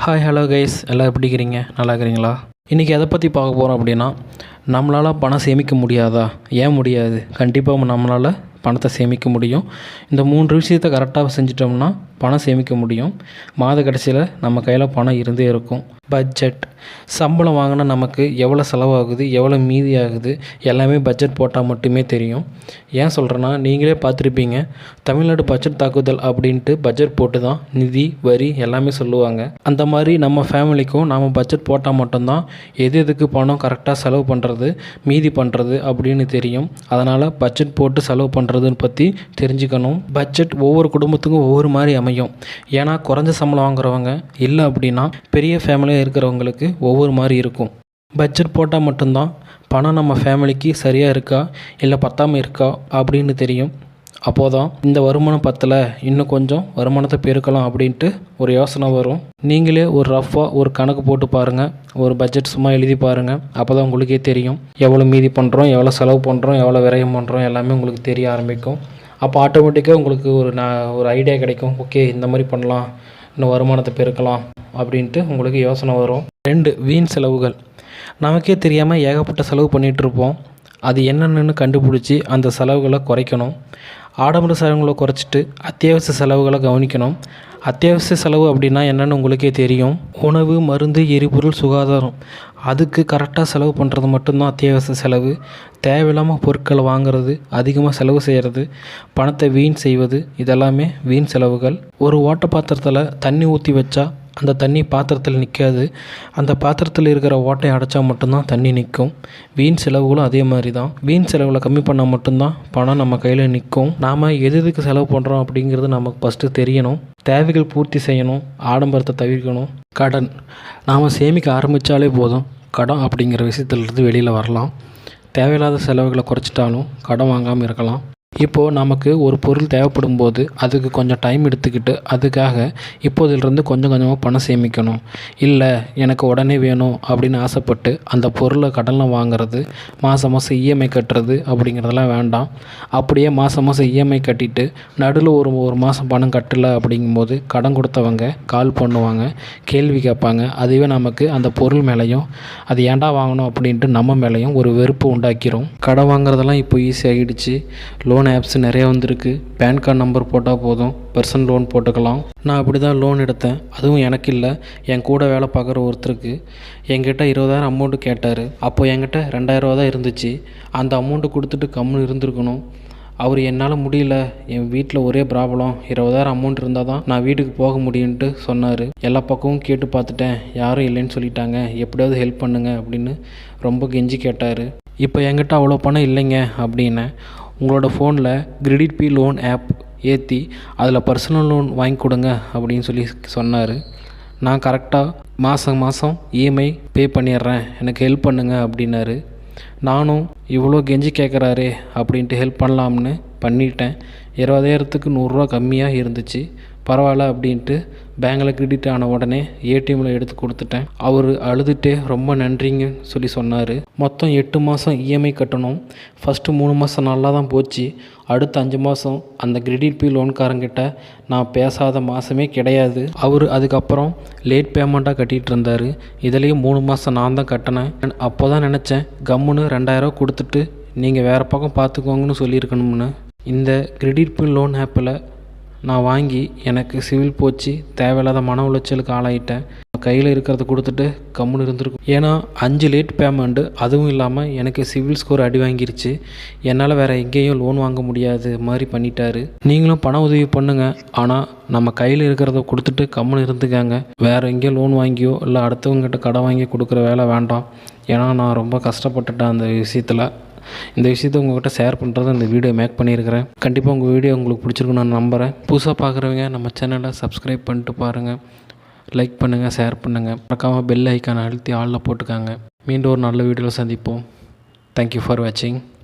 Hi hello guys, எல்லாம் எப்படி இருக்கிறீங்க? நல்லா இருக்கிறீங்களா? இன்றைக்கி எதை பற்றி பார்க்க போகிறோம் அப்படின்னா, நம்மளால் பணம் சேமிக்க முடியாதா? ஏன் முடியாது? கண்டிப்பாக நம்மளால் பணத்தை சேமிக்க முடியும். இந்த 3 விஷயத்தை கரெக்டாக செஞ்சிட்டோம்னா பணம் சேமிக்க முடியும். மாத கடைசியில் நம்ம கையில் பணம் இருந்தே இருக்கும். பட்ஜெட், சம்பளம் வாங்கினா நமக்கு எவ்வளோ செலவாகுது, எவ்வளோ மீதி ஆகுது, எல்லாமே பட்ஜெட் போட்டால் மட்டுமே தெரியும். ஏன் சொல்கிறேன்னா, நீங்களே பார்த்துருப்பீங்க, தமிழ்நாடு பட்ஜெட் தாக்குதல் அப்படின்ட்டு பட்ஜெட் போட்டு தான் நிதி, வரி எல்லாமே சொல்லுவாங்க. அந்த மாதிரி நம்ம ஃபேமிலிக்கும் நாம் பட்ஜெட் போட்டால் மட்டும்தான் எது எதுக்கு பணம் கரெக்டாக செலவு பண்ணுறது, மீதி பண்ணுறது அப்படின்னு தெரியும். அதனால் பட்ஜெட் போட்டு செலவு பண்ணுறதுன்னு பற்றி தெரிஞ்சுக்கணும். பட்ஜெட் ஒவ்வொரு குடும்பத்துக்கும் ஒவ்வொரு மாதிரி அமையும். ஏன்னா குறைஞ்ச சம்பளம் வாங்குறவங்க இல்லை அப்படின்னா பெரிய ஃபேமிலியாக இருக்கிறவங்களுக்கு ஒவ்வொரு மாதிரி இருக்கும். பட்ஜெட் போட்டால் மட்டும்தான் பணம் நம்ம ஃபேமிலிக்கு சரியாக இருக்கா இல்லை பத்தாமல் இருக்கா அப்படின்னு தெரியும். அப்போதான் இந்த வருமானம் பத்தலை, இன்னும் கொஞ்சம் வருமானத்தை பெருக்கலாம் அப்படின்ட்டு ஒரு யோசனை வரும். நீங்களே ஒரு ரஃப்பாக ஒரு கணக்கு போட்டு பாருங்கள், ஒரு பட்ஜெட் சும்மா எழுதி பாருங்கள். அப்போ தான் உங்களுக்கே தெரியும் எவ்வளோ மீதி பண்ணுறோம், எவ்வளோ செலவு பண்ணுறோம், எவ்வளோ விரயம் பண்ணுறோம், எல்லாமே உங்களுக்கு தெரிய ஆரம்பிக்கும். அப்போ ஆட்டோமேட்டிக்காக உங்களுக்கு ஒரு ஐடியா கிடைக்கும். ஓகே, இந்த மாதிரி பண்ணலாம், இன்னும் வருமானத்தை பெருக்கலாம் அப்படின்ட்டு உங்களுக்கு யோசனை வரும். 2, வீண் செலவுகள். நமக்கே தெரியாமல் ஏகப்பட்ட செலவு பண்ணிகிட்ருப்போம். அது என்னென்னு கண்டுபிடிச்சி அந்த செலவுகளை குறைக்கணும். ஆடம்பர செலவுகளை குறைச்சிட்டு அத்தியாவசிய செலவுகளை கவனிக்கணும். அத்தியாவசிய செலவு அப்படின்னா என்னென்னு உங்களுக்கே தெரியும். உணவு, மருந்து, எரிபொருள், சுகாதாரம், அதுக்கு கரெக்டாக செலவு பண்ணுறது மட்டும்தான் அத்தியாவசிய செலவு. தேவையில்லாமல் பொருட்களை வாங்குறது, அதிகமாக செலவு செய்கிறது, பணத்தை வீண் செய்வது, இதெல்லாமே வீண் செலவுகள். ஒரு ஓட்டை பாத்திரத்தில் தண்ணி ஊற்றி வச்சா அந்த தண்ணி பாத்திரத்தில் நிற்காது. அந்த பாத்திரத்தில் இருக்கிற ஓட்டையை அடைச்சா மட்டும்தான் தண்ணி நிற்கும். வீண் செலவுகளும் அதே மாதிரி தான். வீண் செலவுகளை கம்மி பண்ணால் மட்டும்தான் பணம் நம்ம கையில் நிற்கும். நாம் எதுக்கு செலவு பண்ணுறோம் அப்படிங்கிறது நமக்கு ஃபஸ்ட்டு தெரியணும். தேவைகள் பூர்த்தி செய்யணும், ஆடம்பரத்தை தவிர்க்கணும். கடன், நாம் சேமிக்க ஆரம்பித்தாலே போதும், கடன் அப்படிங்கிற விஷயத்துலேருந்து வெளியில் வரலாம். தேவையில்லாத செலவுகளை குறைச்சிட்டாலும் கடன் வாங்காமல் இருக்கலாம். இப்போது நமக்கு ஒரு பொருள் தேவைப்படும் போது அதுக்கு கொஞ்சம் டைம் எடுத்துக்கிட்டு அதுக்காக இப்போதிலிருந்து கொஞ்சம் கொஞ்சமாக பணம் சேமிக்கணும். இல்லை எனக்கு உடனே வேணும் அப்படின்னு ஆசைப்பட்டு அந்த பொருளை கடனில் வாங்குறது, மாதம் மாதம் இஎம்ஐ கட்டுறது அப்படிங்கிறதெல்லாம் வேண்டாம். அப்படியே மாதம் மாதம் இஎம்ஐ கட்டிட்டு நடுவில் ஒரு மாதம் பணம் கட்டலை அப்படிங்கும்போது கடன் கொடுத்தவங்க கால் பண்ணுவாங்க, கேள்வி கேட்பாங்க. அதுவே நமக்கு அந்த பொருள் மேலேயும் அது ஏன்டா வாங்கணும் அப்படின்ட்டு நம்ம மேலேயும் ஒரு வெறுப்பு உண்டாக்கிரும். கடன் வாங்குறதெல்லாம் இப்போ ஈஸி ஆகிடுச்சு. லோன் ஆப்ஸ் நிறைய வந்திருக்கு. பேன் கார்டு நம்பர் போட்டால் போதும், பர்சனல் லோன் போட்டுக்கலாம். நான் அப்படி தான் லோன் எடுத்தேன். அதுவும் எனக்கு இல்லை, என் கூட வேலை பார்க்குற ஒருத்தருக்கு. என்கிட்ட 20,000 அமௌண்ட்டு கேட்டார். அப்போது என்கிட்ட 2,000 தான் இருந்துச்சு. அந்த அமௌண்ட்டு கொடுத்துட்டு கம்முன்னு இருந்திருக்கணும். அவர் என்னால் முடியல, என் வீட்டில் ஒரே ப்ராப்ளம், 20,000 அமௌண்ட் இருந்தால் தான் நான் வீட்டுக்கு போக முடியும்ன்ட்டு சொன்னார். எல்லா பக்கமும் கேட்டு பார்த்துட்டேன், யாரும் இல்லைன்னு சொல்லிட்டாங்க, எப்படியாவது ஹெல்ப் பண்ணுங்க அப்படின்னு ரொம்ப கெஞ்சி கேட்டார். இப்போ என்கிட்ட அவ்வளோ பணம் இல்லைங்க அப்படின்னேன். உங்களோட ஃபோனில் கிரெடிட் பி லோன் ஆப் ஏற்றி அதில் பர்சனல் லோன் வாங்கி கொடுங்க அப்படின்னு சொல்லி சொன்னார். நான் கரெக்டாக மாதம் மாதம் இஎம்ஐ பே பண்ணிடுறேன், எனக்கு ஹெல்ப் பண்ணுங்க அப்படின்னாரு. நானும் இவ்வளோ கெஞ்சி கேட்குறாரே அப்படின்ட்டு ஹெல்ப் பண்ணலாம்னு பண்ணிட்டேன். 20,000க்கு 100 ரூபா கம்மியாக இருந்துச்சு. பரவாயில்ல அப்படின்ட்டு பேங்கில் கிரெடிட் ஆன உடனே ஏடிஎம்மில் எடுத்து கொடுத்துட்டேன். அவர் அழுதுகிட்டே ரொம்ப நன்றிங்க சொல்லி சொன்னார். மொத்தம் 8 மாதம் இஎம்ஐ கட்டணும். ஃபஸ்ட்டு 3 மாதம் நல்லா தான் போச்சு. அடுத்த 5 மாதம் அந்த கிரெடிட் பி லோன்காரங்கிட்ட நான் பேசாத மாதமே கிடையாது. அவர் அதுக்கப்புறம் லேட் பேமெண்ட்டாக கட்டிகிட்டு இருந்தார். இதுலேயும் 3 மாதம் நான் தான் கட்டினேன். அப்போ தான் நினச்சேன், கம்முன்னு 2,000 கொடுத்துட்டு நீங்கள் வேறு பக்கம் பார்த்துக்கோங்கன்னு சொல்லியிருக்கணும்னு. இந்த கிரெடிட் பி லோன் ஆப்பில் நான் வாங்கி எனக்கு சிவில் போச்சு, தேவையில்லாத மன உளைச்சலுக்கு ஆளாயிட்டேன். கையில் இருக்கிறத கொடுத்துட்டு கம்முன்னு இருந்திருக்கும். ஏன்னா 5 லேட் பேமெண்ட்டு, அதுவும் இல்லாமல் எனக்கு சிவில் ஸ்கோர் அடி வாங்கிருச்சு. என்னால் வேறு எங்கேயும் லோன் வாங்க முடியாது மாதிரி பண்ணிட்டாரு. நீங்களும் பண உதவி பண்ணுங்கள், ஆனால் நம்ம கையில் இருக்கிறத கொடுத்துட்டு கம்முன்னு இருந்துக்காங்க. வேறு எங்கேயும் லோன் வாங்கியோ இல்லை அடுத்தவங்ககிட்ட கடன் வாங்கி கொடுக்குற வேலை வேண்டாம். ஏன்னா நான் ரொம்ப கஷ்டப்பட்டுட்டேன் அந்த விஷயத்தில். இந்த விஷயத்தை உங்கள்கிட்ட ஷேர் பண்ணுறது இந்த வீடியோ மேக் பண்ணியிருக்கிறேன். கண்டிப்பாக உங்கள் வீடியோ உங்களுக்கு பிடிச்சிருக்குன்னு நான் நம்புகிறேன். புதுசாக பார்க்குறவங்க நம்ம சேனலை சப்ஸ்கிரைப் பண்ணிட்டு பாருங்கள், லைக் பண்ணுங்கள், ஷேர் பண்ணுங்கள். மறக்காமல் பெல் ஐக்கானை அழுத்தி ஆளில் போட்டுக்காங்க. மீண்டும் ஒரு நல்ல வீடியோவில் சந்திப்போம். தேங்க்யூ ஃபார் வாட்சிங்.